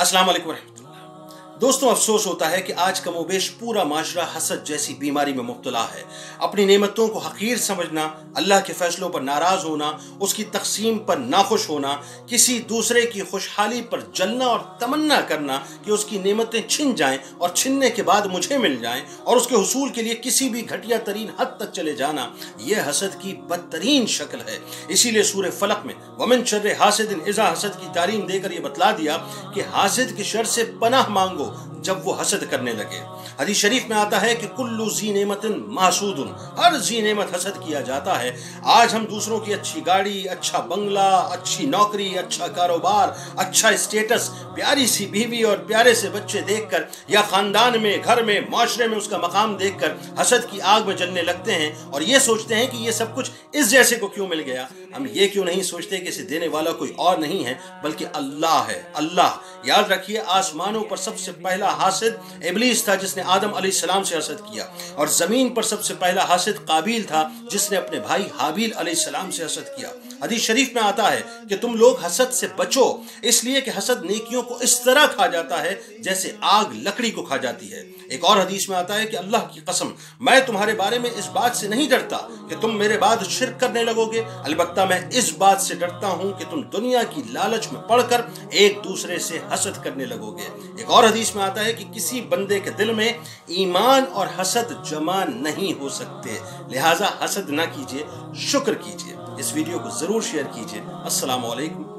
अस्सलाम वालेकुम रहमतुल्लाह। दोस्तों, अफसोस होता है कि आज कमोबेश पूरा माशरा हसद जैसी बीमारी में मुब्तला है। अपनी नेमतों को हकीर समझना, अल्लाह के फैसलों पर नाराज होना, उसकी तकसीम पर नाखुश होना, किसी दूसरे की खुशहाली पर जलना और तमन्ना करना कि उसकी नेमतें छिन जाएं और छिनने के बाद मुझे मिल जाएं, और उसके हुसूल के लिए किसी भी घटिया तरीन हद तक चले जाना, यह हसद की बदतरीन शक्ल है। इसीलिए सूरह फलक में वमिन शर्रि हासिदिन इज़ा हसद की तालीम देकर यह बतला दिया कि हासिद की शर से पनाह मांगो जब वो हसद करने लगे। हदीस शरीफ में आता है कि कुल्लु ज़ी नेमतिन महसूदुन, हर ज़ी नेमत हसद किया जाता है। आज हम दूसरों की अच्छी गाड़ी, अच्छा बंगला, अच्छी नौकरी, अच्छा कारोबार, अच्छा स्टेटस, प्यारी सी बीवी और प्यारे से बच्चे देखकर, या खानदान में, घर में, माशरे में उसका मकाम देखकर हसद की आग में जलने लगते हैं और ये सोचते हैं कि ये सब कुछ इस जैसे को क्यों मिल गया। हम ये क्यों नहीं सोचते कि इसे देने वाला कोई और नहीं है बल्कि अल्लाह है। अल्लाह, याद रखिए, आसमानों पर सबसे पहला हासिद इब्लीस था जिसने आदम अलैहिस्सलाम से हसद किया, और जमीन पर सबसे पहला हासिद काबिल था जिसने अपने भाई हाबिल अलैहिस्सलाम से हसद किया। हदीस शरीफ में आता है कि तुम लोग हसद से बचो, इसलिए कि हसद नेकियों को इस तरह खा जाता है जैसे आग लकड़ी को खा जाती है। एक और हदीस में आता है कि अल्लाह की कसम, मैं तुम्हारे बारे में इस बात से नहीं डरता कि तुम मेरे बाद शिर्क करने लगोगे, अलबत्ता मैं इस बात से डरता हूं कि तुम दुनिया की लालच में पड़कर एक दूसरे से हसद करने लगोगे। एक और हदीस में आता है कि किसी बंदे के दिल में ईमान और हसद जमा नहीं हो सकते, लिहाजा हसद ना कीजिए, शुक्र कीजिए। इस वीडियो को जरूर शेयर कीजिए। अस्सलाम वालेकुम।